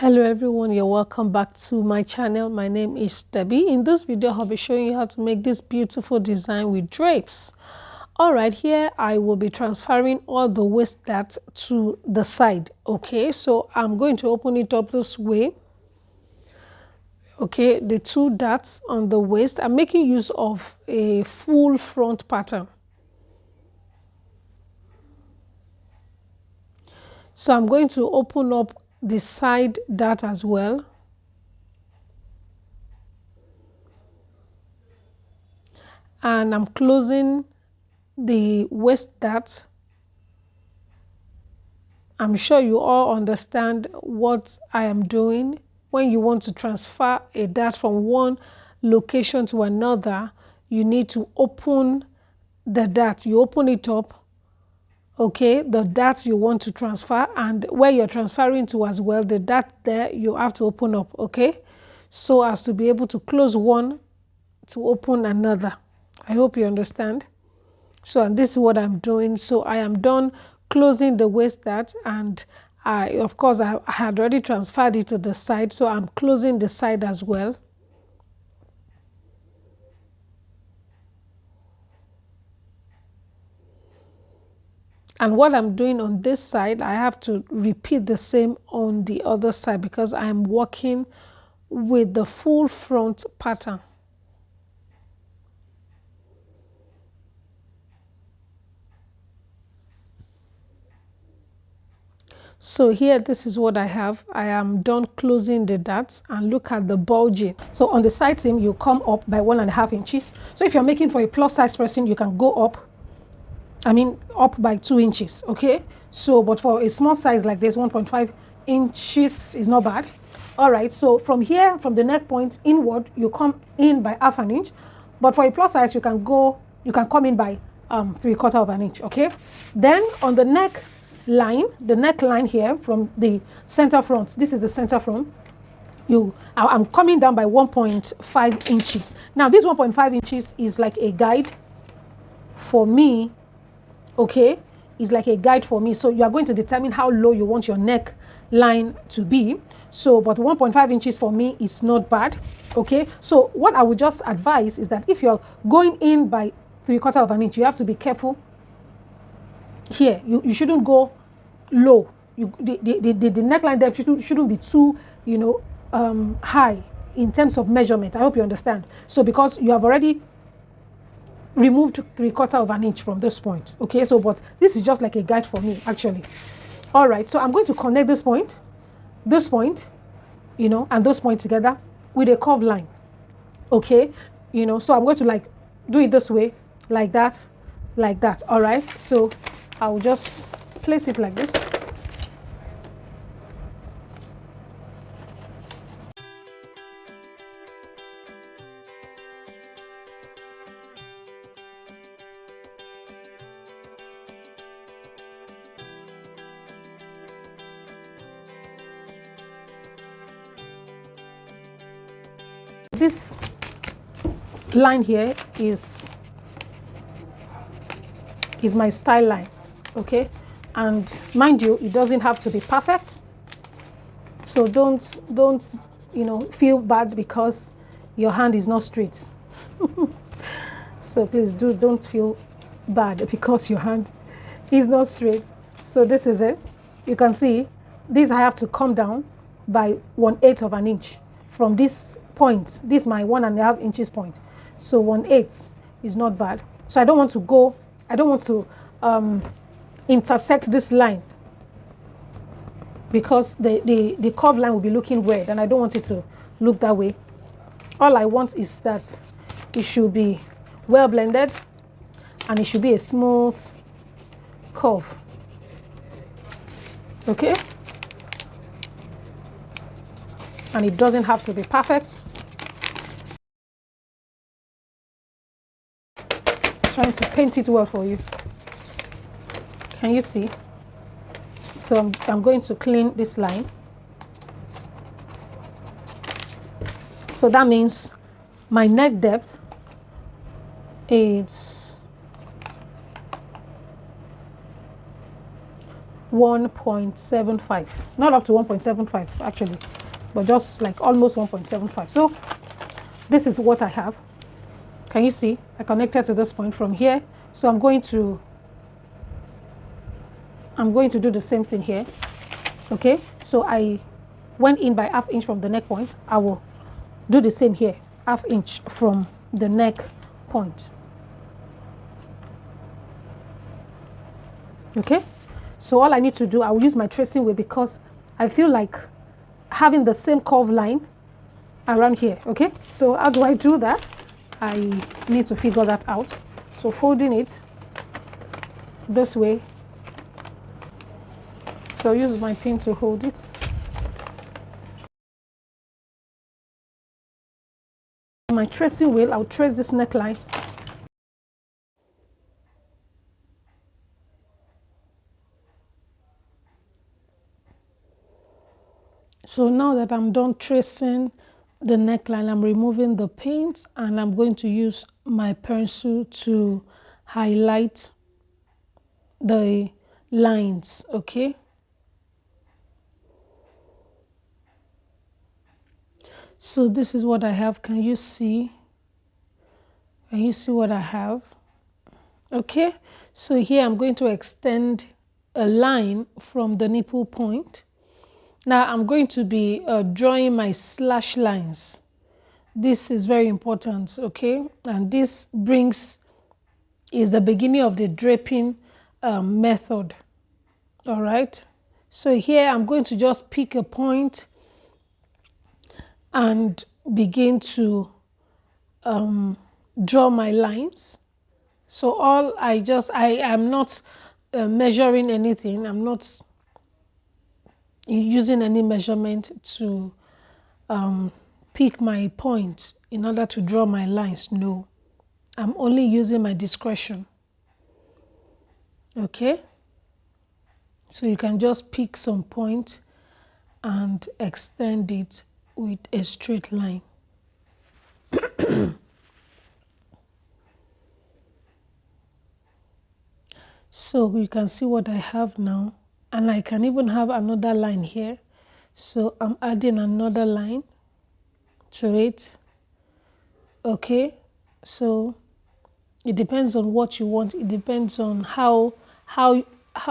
Hello everyone, you're welcome back to my channel. My name is Debbie. In this video I'll be showing you how to make this beautiful design with drapes. All right, here I will be transferring all the waist dart to the side. Okay, so I'm going to open it up this way. Okay, the two darts on the waist. I'm making use of a full front pattern. So I'm going to open up the side dart as well. And I'm closing the waist dart. I'm sure you all understand what I am doing. When you want to transfer a dart from one location to another, you need to open the dart. You open it up, okay, the dart you want to transfer, and where you're transferring to as well, the dart there, you have to open up, okay, so as to be able to close one to open another. I hope you understand. So, and this is what I'm doing. So I am done closing the waist dart, and of course I had already transferred it to the side, so I'm closing the side as well. And what I'm doing on this side, I have to repeat the same on the other side because I'm working with the full front pattern. So here, this is what I have. I am done closing the darts, and look at the bulging. So on the side seam, you come up by 1.5 inches. So if you're making for a plus size person, you can go up, up by 2 inches, okay? So, but for a small size like this, 1.5 inches is not bad. All right, so from here, from the neck point inward, you come in by 1/2 inch. But for a plus size, you can come in by 3/4 inch, okay? Then on the neck line, the neckline here from the center front, this is the center front, I'm coming down by 1.5 inches. Now this 1.5 inches is like a guide for me, okay? It's like a guide for me. So you are going to determine how low you want your neck line to be. So, but 1.5 inches for me is not bad, okay? So what I would just advise is that if you're going in by 3/4 inch, you have to be careful here. You shouldn't go low. The neckline depth shouldn't be too, high in terms of measurement. I hope you understand. So because you have already removed 3/4 inch from this point, okay? So, but this is just like a guide for me, actually. All right, so I'm going to connect this point, and those points together with a curved line, okay? So I'm going to like do it this way, like that. All right, so I'll just place it like this. This line here is my style line, okay? And mind you, it doesn't have to be perfect. So don't feel bad because your hand is not straight. So please don't feel bad because your hand is not straight. So this is it. You can see this, I have to come down by 1/8 inch from this point. This is my 1.5 inches point. So 1/8 is not bad. So I don't want to intersect this line because the curved line will be looking weird, and I don't want it to look that way. All I want is that it should be well blended, and it should be a smooth curve, okay? And it doesn't have to be perfect. Trying to paint it well for you. Can you see? So I'm going to clean this line. So that means my neck depth is 1.75, not up to 1.75 actually, but just like almost 1.75. So this is what I have. Can you see? I connected to this point from here. So I'm going to do the same thing here. Okay, so I went in by ½ inch from the neck point. I will do the same here, ½ inch from the neck point. Okay, so all I need to do, I will use my tracing wheel because I feel like having the same curve line around here. Okay, so how do I do that? I need to figure that out. So folding it this way. So I'll use my pin to hold it. My tracing wheel, I'll trace this neckline. So now that I'm done tracing the neckline, I'm removing the paint and I'm going to use my pencil to highlight the lines, okay? So this is what I have. Can you see? Can you see what I have? Okay, so here I'm going to extend a line from the nipple point. Now I'm going to be drawing my slash lines. This is very important, okay? And this is the beginning of the draping method, all right? So here I'm going to just pick a point and begin to draw my lines. So all I am not measuring anything. I'm not using any measurement to pick my point in order to draw my lines. No, I'm only using my discretion. Okay, so you can just pick some point and extend it with a straight line. So you can see what I have now, and I can even have another line here. So I'm adding another line to it. Okay, so it depends on what you want. It depends on how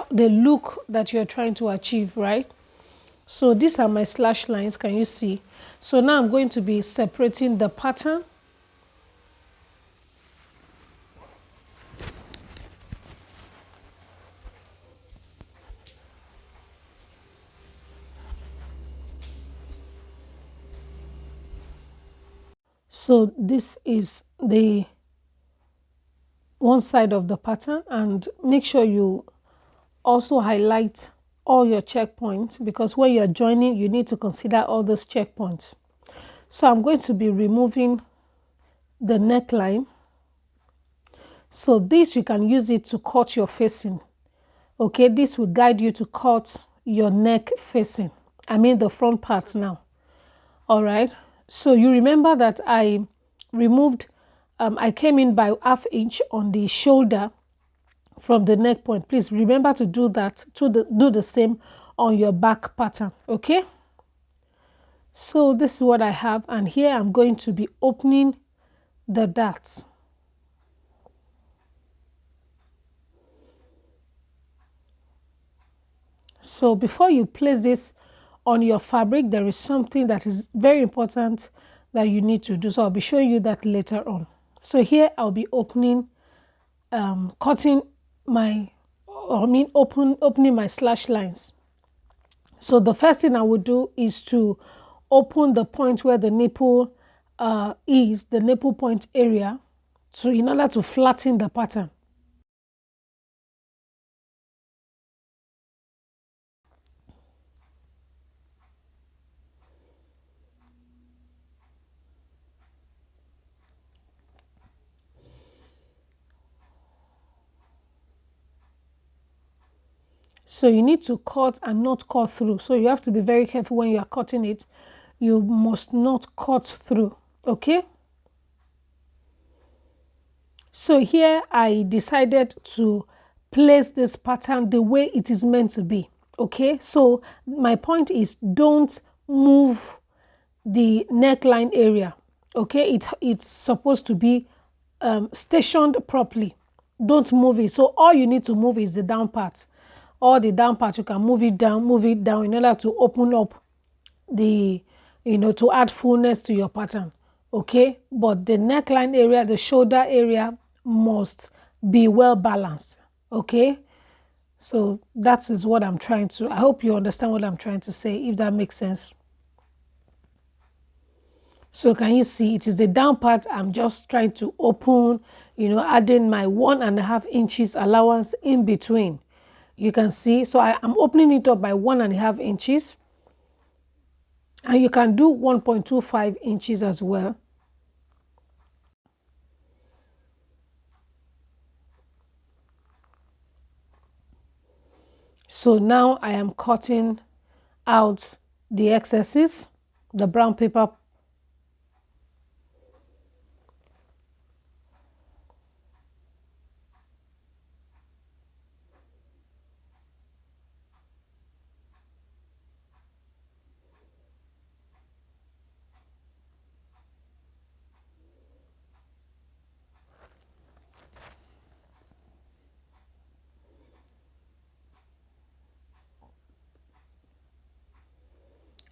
the look that you're trying to achieve, right? So these are my slash lines. Can you see? So now I'm going to be separating the pattern. So this is the one side of the pattern, and make sure you also highlight all your checkpoints, because when you're joining you need to consider all those checkpoints. So I'm going to be removing the neckline. So this, you can use it to cut your facing. Okay, this will guide you to cut your neck facing, I mean the front parts now. All right, so you remember that I removed I came in by ½ inch on the shoulder from the neck point. Please remember to do that, do the same on your back pattern. Okay, so this is what I have, and here I'm going to be opening the darts. So before you place this on your fabric, there is something that is very important that you need to do. So I'll be showing you that later on. So here I'll be opening, cutting my, opening my slash lines. So the first thing I would do is to open the point where the nipple is, the nipple point area, so in order to flatten the pattern. So you need to cut and not cut through. So you have to be very careful when you are cutting it. You must not cut through, okay? So here I decided to place this pattern the way it is meant to be. Okay, so my point is, don't move the neckline area. Okay, it's supposed to be stationed properly. Don't move it. So all you need to move is the down part. All the down part, you can move it down in order to open up the, to add fullness to your pattern. Okay, but the neckline area, the shoulder area must be well balanced. Okay, so that is what I'm trying to, I hope you understand what I'm trying to say, if that makes sense. So can you see, it is the down part I'm just trying to open, adding my 1.5 inches allowance in between. You can see, so I'm opening it up by 1.5 inches. And you can do 1.25 inches as well. So now I am cutting out the excesses, the brown paper.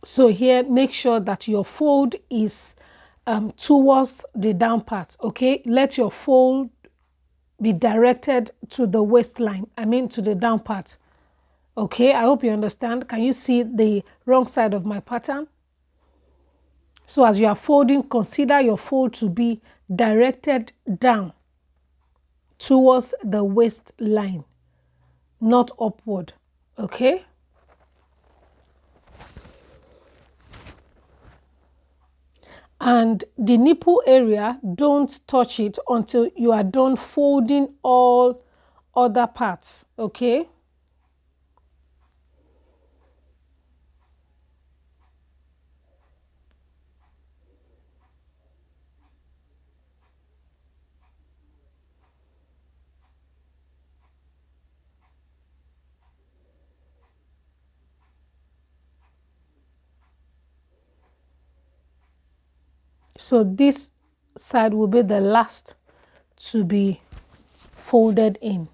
So here, make sure that your fold is towards the down part, okay? Let your fold be directed to the waistline, to the down part, okay? I hope you understand. Can you see the wrong side of my pattern? So as you are folding, consider your fold to be directed down towards the waistline, not upward, okay? And the nipple area, don't touch it until you are done folding all other parts, okay? So this side will be the last to be folded in.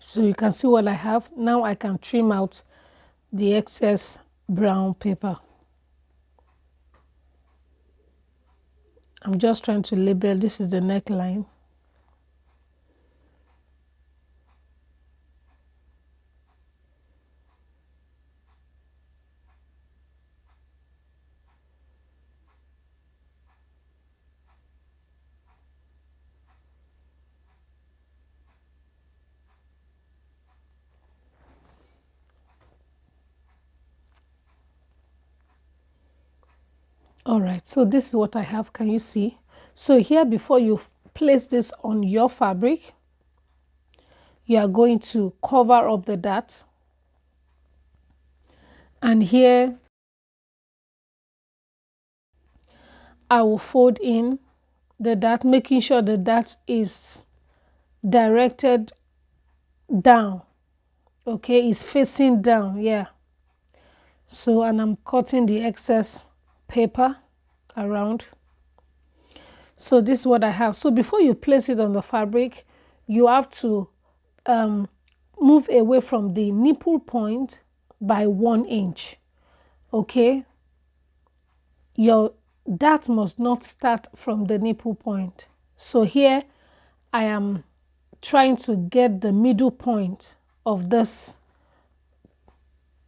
So you can see what I have. Now I can trim out the excess brown paper. I'm just trying to label, this is the neckline. All right, so this is what I have. Can you see? So here, before you place this on your fabric, you are going to cover up the dart. And here, I will fold in the dart, making sure the dart is directed down. Okay, it's facing down, yeah. So, and I'm cutting the excess paper around. So this is what I have. So before you place it on the fabric, you have to move away from the nipple point by 1 inch. Okay, your dart must not start from the nipple point. So here I am trying to get the middle point of this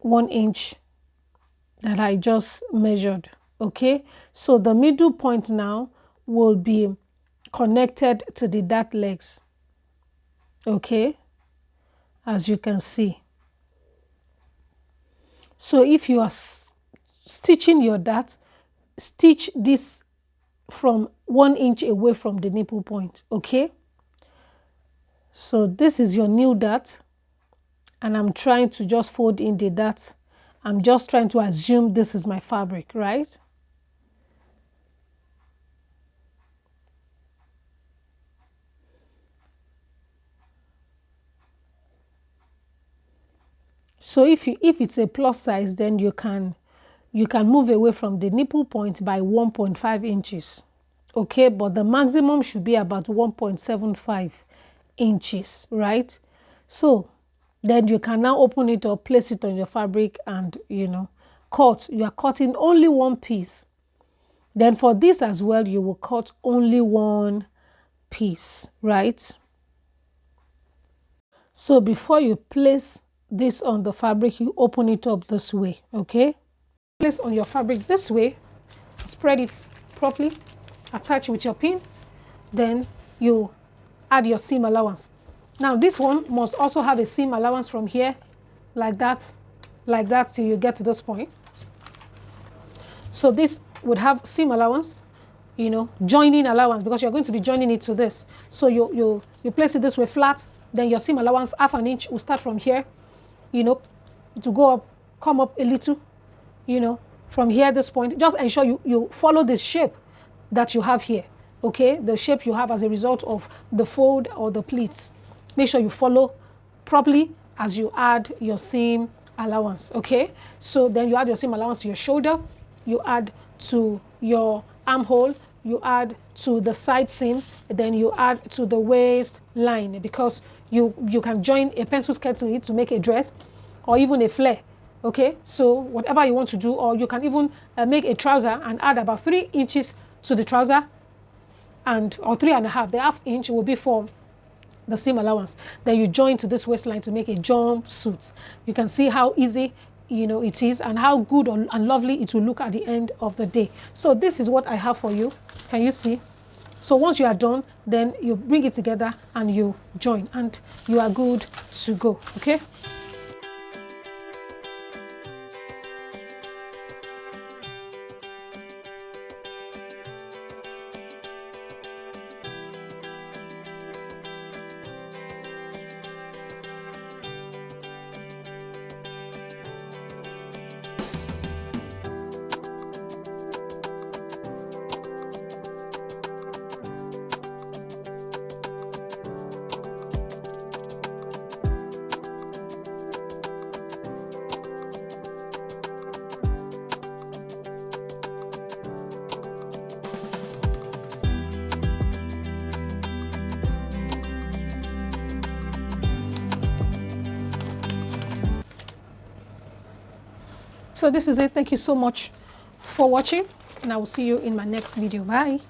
1 inch that I just measured. Okay, so the middle point now will be connected to the dart legs. Okay, as you can see. So if you are stitching your dart, stitch this from 1 inch away from the nipple point, okay? So this is your new dart, and I'm trying to just fold in the dart. I'm just trying to assume this is my fabric, right? So if it's a plus size, then you can move away from the nipple point by 1.5 inches. Okay, but the maximum should be about 1.75 inches, right? So then you can now open it up, place it on your fabric, and cut. You are cutting only one piece. Then for this as well, you will cut only one piece, right? So before you place this on the fabric, you open it up this way, okay? Place on your fabric this way, spread it properly, attach with your pin, then you add your seam allowance. Now this one must also have a seam allowance from here, like that till you get to this point. So this would have seam allowance, joining allowance, because you're going to be joining it to this. So you place it this way flat, then your seam allowance, 1/2 inch, will start from here, to go up, come up a little, from here, this point. Just ensure you follow the shape that you have here, okay? The shape you have as a result of the fold or the pleats. Make sure you follow properly as you add your seam allowance, okay? So then you add your seam allowance to your shoulder, you add to your armhole, you add to the side seam, then you add to the waist line, because you can join a pencil skirt to it to make a dress or even a flare, okay? So whatever you want to do, or you can even make a trouser and add about 3 inches to the trouser, or 3.5. The 1/2 inch will be for the seam allowance. Then you join to this waistline to make a jumpsuit. You can see how easy it is, and how good and lovely it will look at the end of the day. So this is what I have for you. Can you see? So once you are done, then you bring it together and you join, and you are good to go, okay? So this is it. Thank you so much for watching, and I will see you in my next video. Bye.